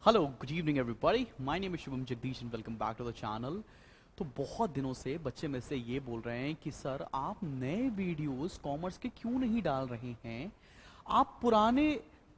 Hello good evening everybody, my name is Shubham Jagdish and welcome back to the channel. तो बहुत दिनों से बच्चे मेरे से ये बोल रहे हैं कि सर आप नए वीडियोस कॉमर्स के क्यों नहीं डाल रहे हैं। आप पुराने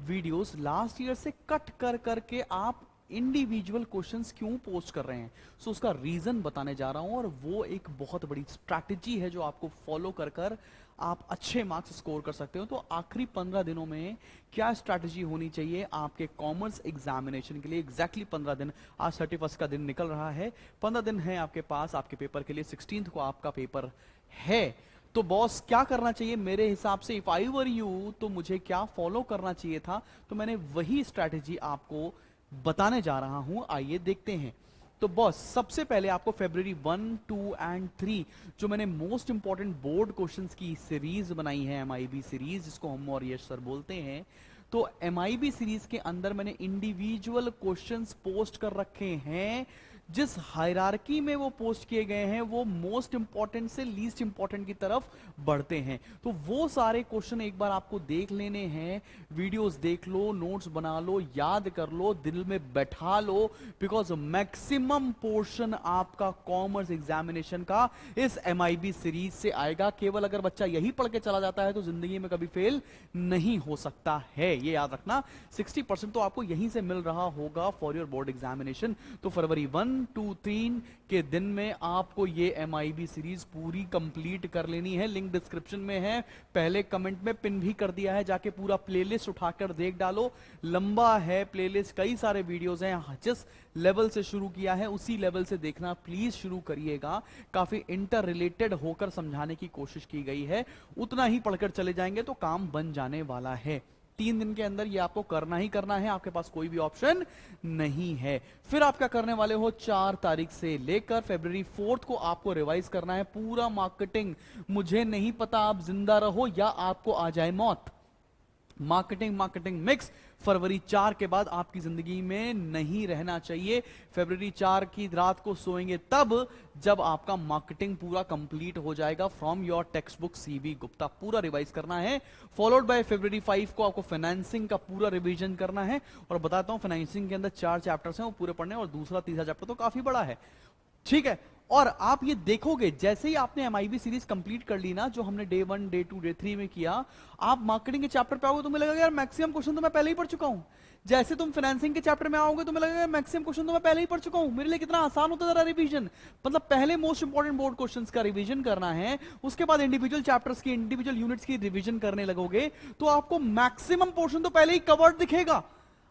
वीडियोस लास्ट ईयर से कट कर करके आप इंडिविजुअल क्वेश्चंस क्यों पोस्ट कर रहे हैं। सो उसका रीजन बताने जा रहा हूं और वो एक बहुत बड़ी स्ट्रैटेजी है जो आपको फॉलो कर कर आप अच्छे मार्क्स स्कोर कर सकते हो। तो आखिरी 15 दिनों में क्या स्ट्रैटेजी होनी चाहिए आपके कॉमर्स एग्जामिनेशन के लिए। एग्जैक्टली 15 दिन, आज 31 का दिन निकल रहा है, 15 दिन है आपके पास आपके पेपर के लिए। 16th को आपका पेपर है। तो बॉस क्या करना चाहिए मेरे हिसाब से, इफ आई वर यू, तो मुझे क्या फॉलो करना चाहिए था। तो मैंने वही स्ट्रैटेजी आपको बताने जा रहा हूं, आइए देखते हैं। तो बॉस सबसे पहले आपको February 1, 2 एंड 3 जो मैंने मोस्ट इंपॉर्टेंट बोर्ड क्वेश्चंस की सीरीज बनाई है, MIB सीरीज जिसको हम और यश सर बोलते हैं। तो MIB सीरीज के अंदर मैंने इंडिविजुअल क्वेश्चंस पोस्ट कर रखे हैं। जिस हायरार्की में वो पोस्ट किए गए हैं वो मोस्ट इंपॉर्टेंट से लीस्ट इंपॉर्टेंट की तरफ बढ़ते हैं। तो वो सारे क्वेश्चन एक बार आपको देख लेने हैं, वीडियोस देख लो, नोट्स बना लो, याद कर लो, दिल में बैठा लो, बिकॉज मैक्सिमम पोर्शन आपका कॉमर्स एग्जामिनेशन का इस MIB सीरीज से आएगा। केवल अगर बच्चा यही पढ़ के चला जाता है तो जिंदगी में कभी फेल नहीं हो सकता है, ये याद रखना। 60% तो आपको यहीं से मिल रहा होगा फॉर योर बोर्ड एग्जामिनेशन। तो फरवरी 1, 2, 3 के दिन में आपको ये MIB सीरीज पूरी कंप्लीट कर लेनी है। लिंक डिस्क्रिप्शन में है, पहले कमेंट में पिन भी कर दिया है, जाके पूरा प्लेलिस्ट उठाकर देख डालो। लंबा है प्लेलिस्ट, कई सारे वीडियोस हैं। जिस लेवल से शुरू किया है उसी लेवल से देखना प्लीज शुरू करिएगा। काफी इंटर रिलेटेड होकर समझाने की कोशिश की गई है, उतना ही पढ़कर चले जाएंगे तो काम बन जाने वाला है। 3 दिन के अंदर ये आपको करना ही करना है, आपके पास कोई भी ऑप्शन नहीं है। फिर आप क्या करने वाले हो, 4 तारीख से लेकर February 4 को आपको रिवाइज करना है पूरा मार्केटिंग। मुझे नहीं पता आप जिंदा रहो या आपको आ जाए मौत, मार्केटिंग मिक्स फरवरी 4 के बाद आपकी जिंदगी में नहीं रहना चाहिए। February 4 की रात को सोएंगे तब जब आपका मार्केटिंग पूरा कंप्लीट हो जाएगा from your text book CV Gupta, पूरा रिवाइज करना है। फॉलोड बाय February 5 को आपको फाइनेंसिंग का पूरा रिवीजन करना है। और बताता हूं फाइनेंसिंग के अंदर 4 चैप्टर्स हैं वो पूरे पढ़ने, और दूसरा तीसरा चैप्टर तो काफी बड़ा है, ठीक है। और आप ये देखोगे जैसे ही आपने MIB सीरीज कंप्लीट कर ली ना, जो हमने डे 1, डे 2, डे 3 में किया, आप मार्केटिंग के चैप्टर पे आओगे तुम्हें लगेगा यार मैक्सिमम क्वेश्चन तो मैं पहले ही पढ़ चुका हूं। जैसे तुम फाइनेंसिंग के चैप्टर में आओगे तुम्हें लगेगा मैक्सिमम क्वेश्चन तो मैं पहले ही पढ़ चुका हूं। मेरे लिए कितना आसान होता है जरा रिवीजन। मतलब पहले मोस्ट इंपॉर्टेंट बोर्ड क्वेश्चंस का रिवीजन करना है, उसके बाद इंडिविजुअल चैप्टर्स की, इंडिविजुअल यूनिट्स की रिवीजन करने लगोगे तो आपको मैक्सिमम पोर्शन तो पहले ही कवर्ड दिखेगा।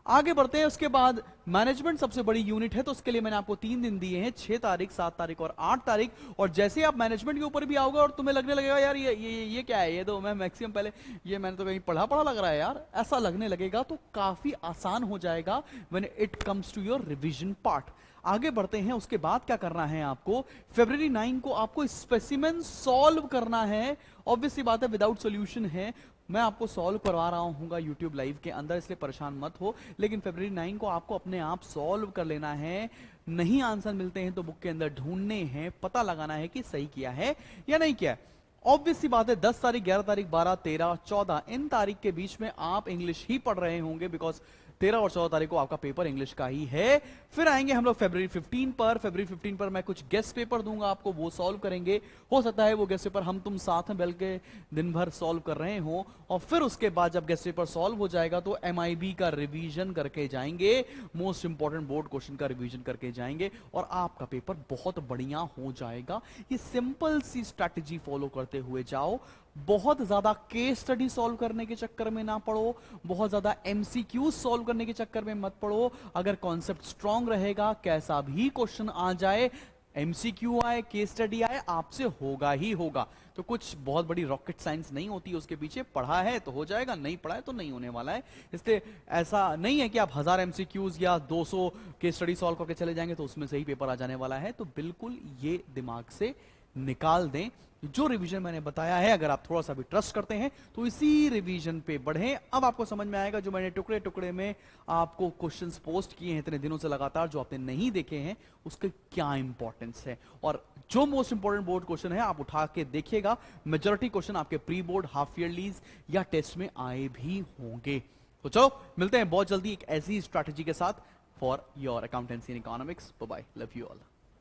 आगे बढ़ते हैं। उसके बाद मैनेजमेंट सबसे बड़ी यूनिट है, तो उसके लिए मैंने आपको 3 दिन दिए हैं, 6 तारीख, 7 तारीख और 8 तारीख। और जैसे आप मैनेजमेंट के ऊपर भी आओगे और तुम्हें लगने लगेगा यार ये क्या है, ये तो मैं मैक्सिमम पहले, ये मैंने तो कहीं पढ़ा पढ़ा लग रहा है यार, ऐसा लगने लगेगा तो काफी आसान हो जाएगा when it comes to your revision part. आगे बढ़ते हैं। उसके बाद क्या करना है आपको, February 9 को आपको स्पेसिमेन सॉल्व करना है। ऑब्वियसली बात है विदाउट सॉल्यूशन है, मैं आपको सॉल्व करवा रहा हूँ यूट्यूब लाइव के अंदर, इसलिए परेशान मत हो। लेकिन February 9 को आपको अपने आप सॉल्व कर लेना है। नहीं आंसर मिलते हैं तो बुक के अंदर ढूंढने हैं, पता लगाना है कि सही किया है या नहीं किया है। ऑब्वियस सी बात है 10 तारीख, 11 तारीख, 12, 13, 14 इन तारीख के बीच में आप इंग्लिश ही पढ़ रहे होंगे, बिकॉज 13 और 14 तारीख को आपका पेपर इंग्लिश का ही है। फिर आएंगे हम लोग February 15 पर। February 15 पर मैं कुछ गेस्ट पेपर दूंगा आपको, वो सॉल्व करेंगे। हो सकता है वो गेस्ट पेपर हम तुम साथ में बैठ के दिन भर सॉल्व कर रहे हो। और फिर उसके बाद जब गेस्ट पेपर सॉल्व हो जाएगा तो MIB का रिवीजन करके जाएंगे, मोस्ट इंपॉर्टेंट बोर्ड क्वेश्चन का रिवीजन करके जाएंगे और आपका पेपर बहुत बढ़िया हो जाएगा। ये सिंपल सी स्ट्रैटेजी फॉलो करते हुए जाओ। बहुत ज्यादा केस स्टडी सॉल्व करने के चक्कर में ना पड़ो, बहुत ज्यादा MCQ सॉल्व करने के चक्कर में मत पड़ो। अगर कॉन्सेप्ट स्ट्रांग रहेगा, कैसा भी क्वेश्चन आ जाए, MCQ आए, केस स्टडी आए, आपसे होगा ही होगा। तो कुछ बहुत बड़ी रॉकेट साइंस नहीं होती है उसके पीछे, पढ़ा है तो हो जाएगा, नहीं पढ़ा है तो नहीं होने वाला है। इसलिए ऐसा नहीं है कि आप 1000 MCQs या 200 केस स्टडी सॉल्व करके चले जाएंगे तो उसमें से ही पेपर आ जाने वाला है। तो बिल्कुल ये दिमाग से निकाल दें। जो रिवीजन मैंने बताया है, अगर आप थोड़ा सा भी ट्रस्ट करते हैं तो इसी रिवीजन पे बढ़ें। अब आपको समझ में आएगा जो मैंने टुकड़े टुकड़े में आपको क्वेश्चंस पोस्ट किए हैं इतने दिनों से लगातार, जो आपने नहीं देखे हैं, उसके क्या इंपॉर्टेंस है। और जो मोस्ट इंपॉर्टेंट बोर्ड क्वेश्चन है आप उठा के देखिएगा, मेजॉरिटी क्वेश्चन आपके प्री बोर्ड, हाफ ईयरलीज या टेस्ट में आए भी होंगे। तो चलो मिलते हैं बहुत जल्दी एक ऐसी स्ट्रैटेजी के साथ। for your accountancy and economics. Bye bye, love you all.